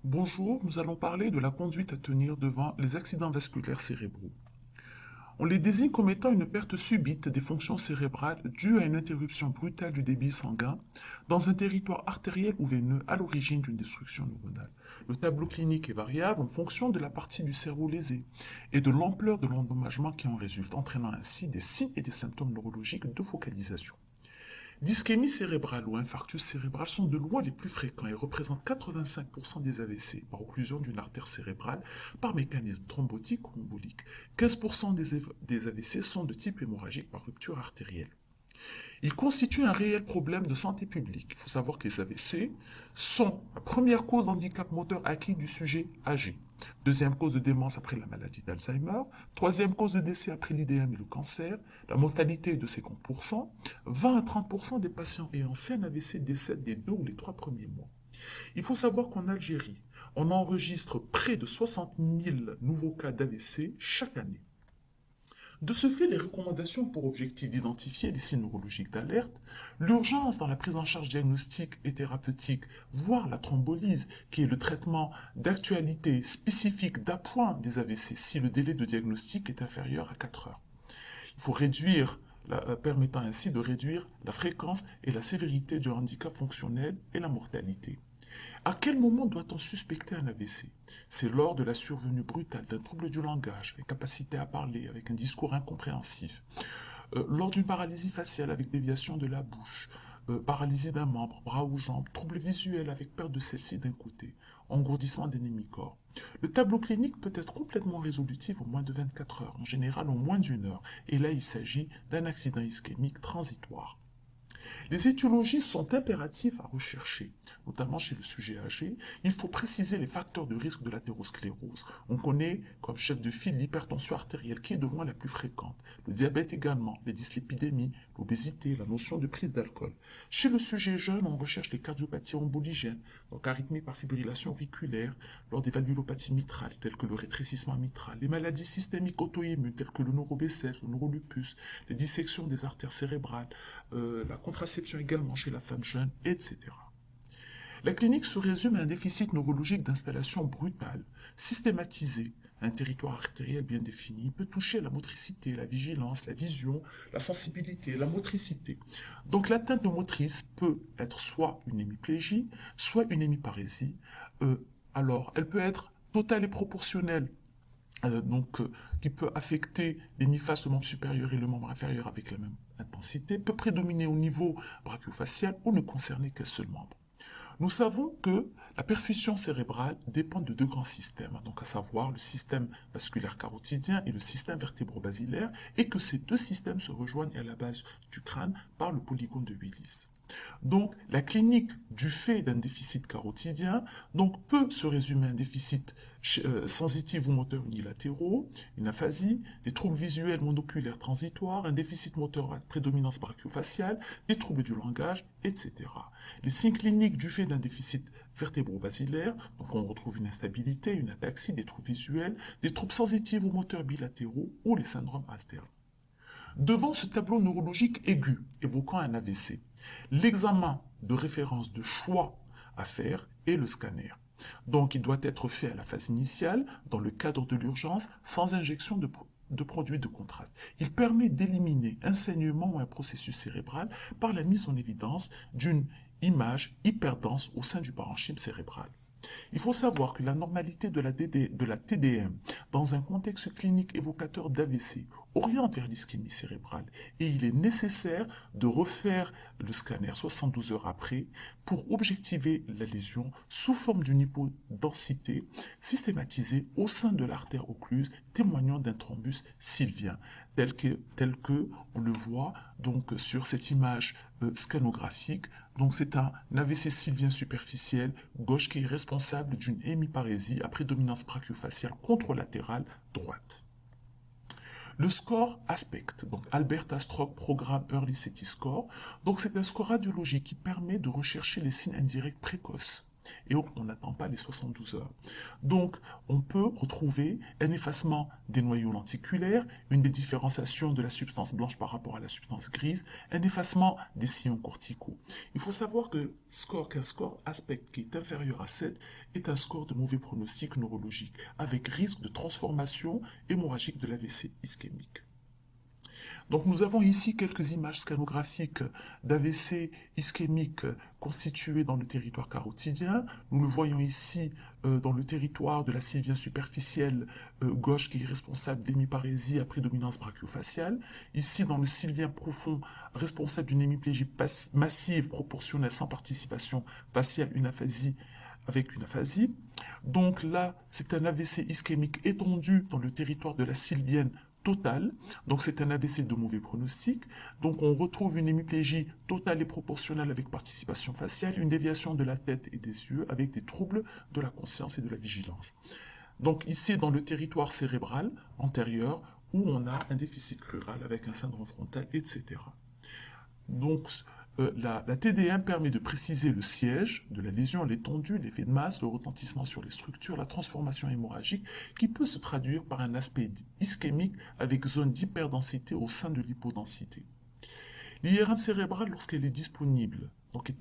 Bonjour, nous allons parler de la conduite à tenir devant les accidents vasculaires cérébraux. On les désigne comme étant une perte subite des fonctions cérébrales due à une interruption brutale du débit sanguin dans un territoire artériel ou veineux à l'origine d'une destruction neuronale. Le tableau clinique est variable en fonction de la partie du cerveau lésée et de l'ampleur de l'endommagement qui en résulte, entraînant ainsi des signes et des symptômes neurologiques de focalisation. L'ischémie cérébrale ou infarctus cérébral sont de loin les plus fréquents et représentent 85% des AVC par occlusion d'une artère cérébrale par mécanisme thrombotique ou embolique. 15% des AVC sont de type hémorragique par rupture artérielle. Il constitue un réel problème de santé publique. Il faut savoir que les AVC sont la première cause d'handicap moteur acquis du sujet âgé, deuxième cause de démence après la maladie d'Alzheimer, troisième cause de décès après l'IDM et le cancer. La mortalité est de 50%, 20 à 30% des patients ayant fait un AVC décèdent des 2 ou les 3 premiers mois. Il faut savoir qu'en Algérie, on enregistre près de 60 000 nouveaux cas d'AVC chaque année. De ce fait, les recommandations pour objectif d'identifier les signes neurologiques d'alerte, l'urgence dans la prise en charge diagnostique et thérapeutique, voire la thrombolyse, qui est le traitement d'actualité spécifique d'appoint des AVC si le délai de diagnostic est inférieur à 4 heures. Il faut permettant ainsi de réduire la fréquence et la sévérité du handicap fonctionnel et la mortalité. À quel moment doit-on suspecter un AVC? C'est lors de la survenue brutale d'un trouble du langage, incapacité à parler avec un discours incompréhensif, lors d'une paralysie faciale avec déviation de la bouche, paralysie d'un membre, bras ou jambes, trouble visuel avec perte de celle-ci d'un côté, engourdissement des némicorps. Le tableau clinique peut être complètement résolutif en moins de 24 heures, en général en moins d'une heure, et là il s'agit d'un accident ischémique transitoire. Les étiologies sont impératives à rechercher, notamment chez le sujet âgé. Il faut préciser les facteurs de risque de l'athérosclérose. On connaît comme chef de file l'hypertension artérielle qui est de loin la plus fréquente, le diabète également, les dyslipidémies, l'obésité, la notion de prise d'alcool. Chez le sujet jeune, on recherche les cardiopathies emboligènes, donc arythmie par fibrillation auriculaire, lors des valvulopathies mitrales telles que le rétrécissement mitral, les maladies systémiques auto-immunes telles que le neuro-BCL, le neurolupus, les dissections des artères cérébrales, la contraception également chez la femme jeune, etc. La clinique se résume à un déficit neurologique d'installation brutale, systématisé. Un territoire artériel bien défini peut toucher la motricité, la vigilance, la vision, la sensibilité, la motricité. Donc l'atteinte motrice peut être soit une hémiplégie, soit une hémiparésie. Alors, elle peut être totale et proportionnelle qui peut affecter l'hémiphase, le membre supérieur et le membre inférieur avec la même intensité, peut prédominer au niveau brachiofacial ou ne concerner qu'un seul membre. Nous savons que la perfusion cérébrale dépend de deux grands systèmes, donc à savoir le système vasculaire carotidien et le système vertébro-basilaire, et que ces deux systèmes se rejoignent à la base du crâne par le polygone de Willis. Donc, la clinique du fait d'un déficit carotidien peut se résumer à un déficit sensitif ou moteur unilatéraux, une aphasie, des troubles visuels monoculaires transitoires, un déficit moteur à prédominance brachiofaciale, des troubles du langage, etc. Les signes cliniques du fait d'un déficit vertébro-basilaire, donc on retrouve une instabilité, une ataxie, des troubles visuels, des troubles sensitifs ou moteurs bilatéraux ou les syndromes alternes. Devant ce tableau neurologique aigu évoquant un AVC, l'examen de référence de choix à faire est le scanner. Donc il doit être fait à la phase initiale, dans le cadre de l'urgence, sans injection de produits de contraste. Il permet d'éliminer un saignement ou un processus cérébral par la mise en évidence d'une image hyperdense au sein du parenchyme cérébral. Il faut savoir que la normalité de la TDM dans un contexte clinique évocateur d'AVC oriente vers l'ischémie cérébrale et il est nécessaire de refaire le scanner 72 heures après pour objectiver la lésion sous forme d'une hypodensité systématisée au sein de l'artère occluse témoignant d'un thrombus sylvien tel que on le voit donc sur cette image scanographique. Donc c'est un AVC sylvien superficiel gauche qui est responsable d'une hémiparésie à prédominance brachiofaciale contralatérale droite. Le score ASPECT, donc Alberta Stroke Program Early CT Score, donc c'est un score radiologique qui permet de rechercher les signes indirects précoces et on n'attend pas les 72 heures. Donc, on peut retrouver un effacement des noyaux lenticulaires, une dédifférenciation de la substance blanche par rapport à la substance grise, un effacement des sillons corticaux. Il faut savoir qu'un score aspect qui est inférieur à 7 est un score de mauvais pronostic neurologique, avec risque de transformation hémorragique de l'AVC ischémique. Donc nous avons ici quelques images scanographiques d'AVC ischémique constituées dans le territoire carotidien. Nous le voyons ici dans le territoire de la sylvienne superficielle gauche qui est responsable d'hémiparésie à prédominance brachiofaciale. Ici dans le sylvien profond responsable d'une hémiplégie massive proportionnelle sans participation faciale, une aphasie avec une aphasie. Donc là, c'est un AVC ischémique étendu dans le territoire de la sylvienne totale, donc c'est un AVC de mauvais pronostic. Donc on retrouve une hémiplégie totale et proportionnelle avec participation faciale, une déviation de la tête et des yeux avec des troubles de la conscience et de la vigilance. Donc ici dans le territoire cérébral antérieur où on a un déficit crural avec un syndrome frontal, etc. Donc la TDM permet de préciser le siège de la lésion, l'étendue, l'effet de masse, le retentissement sur les structures, la transformation hémorragique qui peut se traduire par un aspect ischémique avec zone d'hyperdensité au sein de l'hypodensité. L'IRM cérébrale, lorsqu'elle est disponible, donc est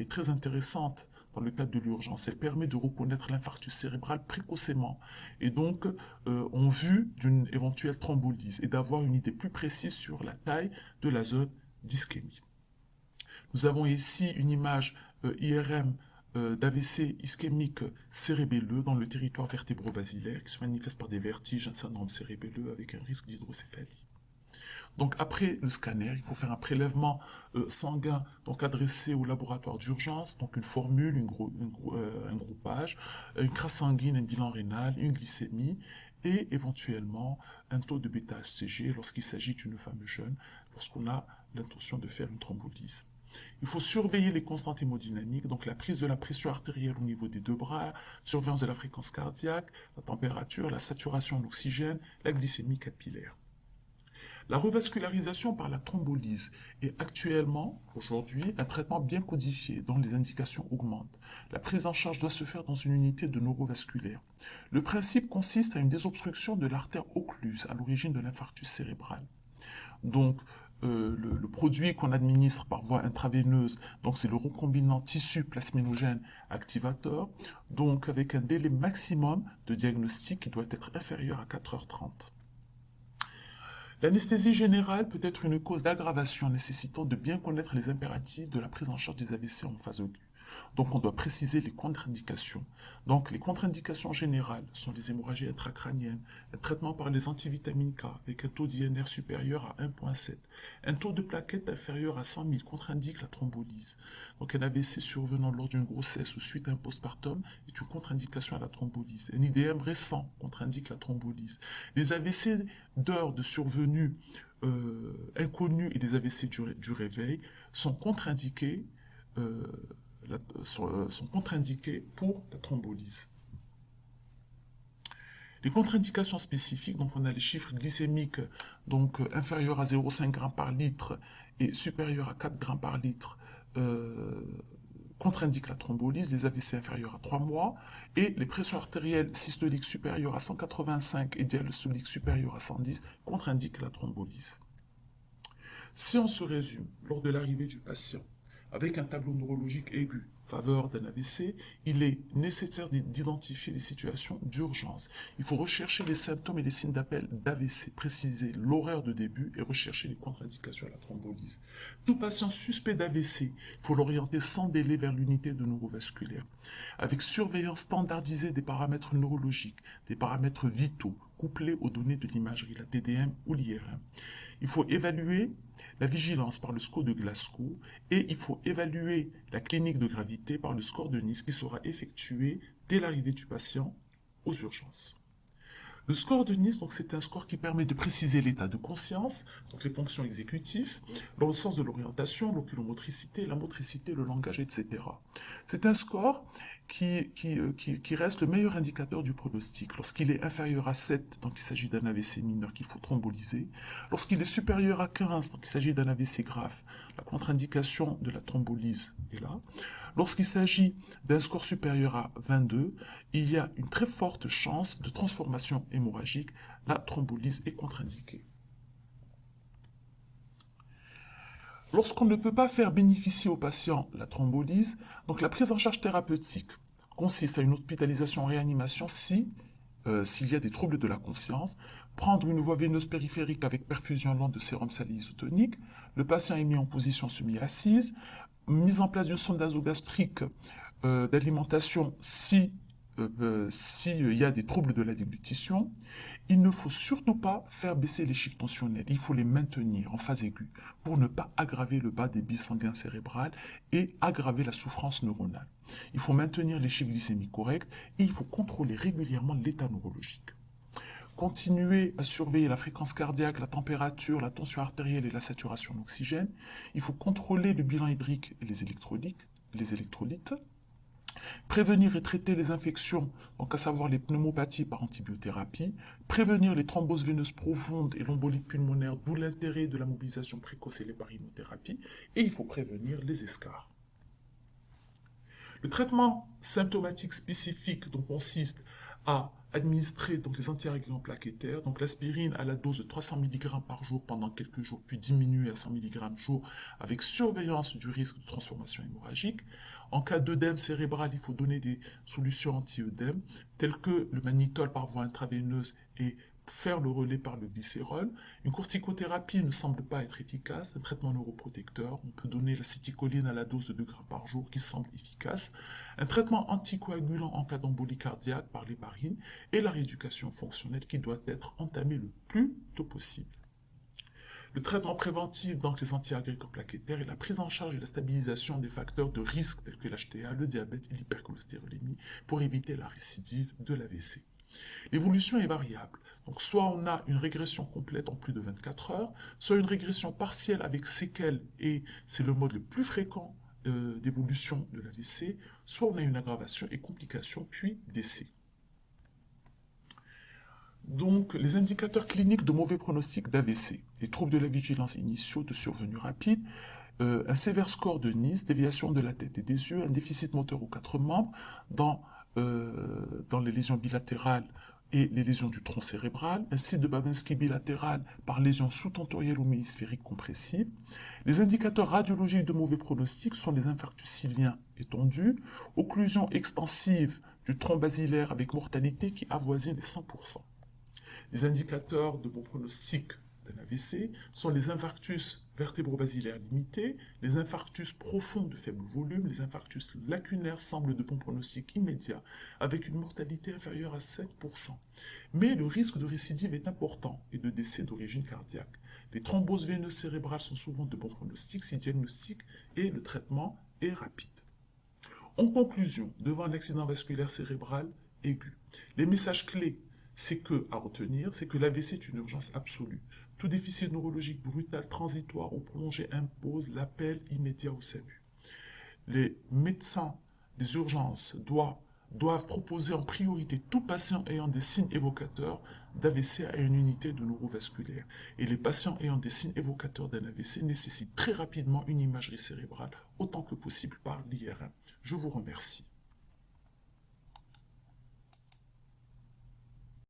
très intéressante dans le cadre de l'urgence. Elle permet de reconnaître l'infarctus cérébral précocement et donc en vue d'une éventuelle thrombolyse et d'avoir une idée plus précise sur la taille de la zone d'ischémie. Nous avons ici une image IRM d'AVC ischémique cérébelleux dans le territoire vertébro-basilaire qui se manifeste par des vertiges, un syndrome cérébelleux avec un risque d'hydrocéphalie. Donc après le scanner, il faut faire un prélèvement sanguin donc adressé au laboratoire d'urgence, donc une formule, un groupage, une crasse sanguine, un bilan rénal, une glycémie et éventuellement un taux de bêta-HCG lorsqu'il s'agit d'une femme jeune, lorsqu'on a l'intention de faire une thrombolyse. Il faut surveiller les constantes hémodynamiques, donc la prise de la pression artérielle au niveau des deux bras, surveillance de la fréquence cardiaque, la température, la saturation en oxygène, la glycémie capillaire. La revascularisation par la thrombolyse est actuellement, aujourd'hui, un traitement bien codifié dont les indications augmentent. La prise en charge doit se faire dans une unité de neurovasculaire. Le principe consiste à une désobstruction de l'artère occluse à l'origine de l'infarctus cérébral. Donc, le produit qu'on administre par voie intraveineuse, donc c'est le recombinant tissu plasminogène activateur, donc avec un délai maximum de diagnostic qui doit être inférieur à 4h30. L'anesthésie générale peut être une cause d'aggravation nécessitant de bien connaître les impératifs de la prise en charge des AVC en phase aiguë. Donc on doit préciser les contre-indications. Donc les contre-indications générales sont les hémorragies intracrâniennes, un traitement par les antivitamines K avec un taux d'INR supérieur à 1,7, un taux de plaquettes inférieur à 100 000 contre-indique la thrombolyse. Donc un AVC survenant lors d'une grossesse ou suite à un postpartum est une contre-indication à la thrombolyse. Un IDM récent contre-indique la thrombolyse. Les AVC d'heures de survenue inconnus et les AVC du réveil sont contre-indiqués sont contre-indiqués pour la thrombolyse. Les contre-indications spécifiques, donc on a les chiffres glycémiques donc inférieurs à 0,5 g par litre et supérieurs à 4 g par litre contre-indiquent la thrombolyse, les AVC inférieurs à 3 mois, et les pressions artérielles systoliques supérieures à 185 et diastoliques supérieures à 110 contre-indiquent la thrombolyse. Si on se résume, lors de l'arrivée du patient, avec un tableau neurologique aigu, faveur d'un AVC, il est nécessaire d'identifier les situations d'urgence. Il faut rechercher les symptômes et les signes d'appel d'AVC, préciser l'horaire de début et rechercher les contre-indications à la thrombolyse. Tout patient suspect d'AVC, il faut l'orienter sans délai vers l'unité de neurovasculaire, avec surveillance standardisée des paramètres neurologiques, des paramètres vitaux, couplés aux données de l'imagerie, la TDM ou l'IRM. Il faut évaluer la vigilance par le score de Glasgow et il faut évaluer la clinique de gravité par le score de Nice qui sera effectué dès l'arrivée du patient aux urgences. Le score de Nice, donc, c'est un score qui permet de préciser l'état de conscience, donc les fonctions exécutives, dans le sens de l'orientation, l'oculomotricité, la motricité, le langage, etc. C'est un score qui reste le meilleur indicateur du pronostic. Lorsqu'il est inférieur à 7, donc il s'agit d'un AVC mineur qu'il faut thromboliser. Lorsqu'il est supérieur à 15, donc il s'agit d'un AVC grave, la contre-indication de la thrombolyse est là. Lorsqu'il s'agit d'un score supérieur à 22, il y a une très forte chance de transformation hémorragique. La thrombolyse est contre-indiquée. Lorsqu'on ne peut pas faire bénéficier au patient la thrombolyse, donc la prise en charge thérapeutique consiste à une hospitalisation en réanimation s'il y a des troubles de la conscience, prendre une voie veineuse périphérique avec perfusion lente de sérum salé isotonique, le patient est mis en position semi-assise, mise en place d'une sonde nasogastrique d'alimentation si il y a des troubles de la déglutition. Il ne faut surtout pas faire baisser les chiffres tensionnels, il faut les maintenir en phase aiguë pour ne pas aggraver le bas débit sanguin cérébral et aggraver la souffrance neuronale. Il faut maintenir les chiffres glycémiques corrects et il faut contrôler régulièrement l'état neurologique. Continuer à surveiller la fréquence cardiaque, la température, la tension artérielle et la saturation d'oxygène. Il faut contrôler le bilan hydrique et les électrolytes. Prévenir et traiter les infections, donc à savoir les pneumopathies par antibiothérapie. Prévenir les thromboses veineuses profondes et l'embolie pulmonaire, d'où l'intérêt de la mobilisation précoce et l'héparinothérapie. Et il faut prévenir les escarres. Le traitement symptomatique spécifique donc, consiste à administrer donc, les antiagrégants plaquettaires, donc l'aspirine à la dose de 300 mg par jour pendant quelques jours, puis diminuer à 100 mg jour avec surveillance du risque de transformation hémorragique. En cas d'œdème cérébral, il faut donner des solutions anti-œdème, telles que le mannitol par voie intraveineuse et faire le relais par le glycérol. Une corticothérapie ne semble pas être efficace. Un traitement neuroprotecteur, on peut donner l'acétylcholine à la dose de 2 grammes par jour qui semble efficace. Un traitement anticoagulant en cas d'embolie cardiaque par l'héparine et la rééducation fonctionnelle qui doit être entamée le plus tôt possible. Le traitement préventif, donc les antiagrégants plaquettaires, et la prise en charge et la stabilisation des facteurs de risque tels que l'HTA, le diabète et l'hypercholestérolémie pour éviter la récidive de l'AVC. L'évolution est variable. Donc soit on a une régression complète en plus de 24 heures, soit une régression partielle avec séquelles, et c'est le mode le plus fréquent d'évolution de l'AVC, soit on a une aggravation et complications, puis décès. Donc, les indicateurs cliniques de mauvais pronostic d'AVC, les troubles de la vigilance initiaux de survenue rapide, un sévère score de Nice, déviation de la tête et des yeux, un déficit moteur aux 4 membres, dans les lésions bilatérales et les lésions du tronc cérébral, un site de Babinski bilatéral par lésion sous-tentorielle ou ménisphérique compressive. Les indicateurs radiologiques de mauvais pronostic sont les infarctus ciliens étendus, occlusion extensive du tronc basilaire avec mortalité qui avoisine les 100%. Les indicateurs de bon pronostic d'un AVC sont les infarctus vertébro-basilaires limités, les infarctus profonds de faible volume, les infarctus lacunaires semblent de bon pronostic immédiat, avec une mortalité inférieure à 5%. Mais le risque de récidive est important et de décès d'origine cardiaque. Les thromboses veineuses cérébrales sont souvent de bon pronostic si diagnostic et le traitement est rapide. En conclusion, devant un accident vasculaire cérébral aigu, les messages clés à retenir, c'est que l'AVC est une urgence absolue. Tout déficit neurologique brutal, transitoire ou prolongé impose l'appel immédiat au SAMU. Les médecins des urgences doivent proposer en priorité tout patient ayant des signes évocateurs d'AVC à une unité de neurovasculaire. Et les patients ayant des signes évocateurs d'un AVC nécessitent très rapidement une imagerie cérébrale, autant que possible par l'IRM. Je vous remercie.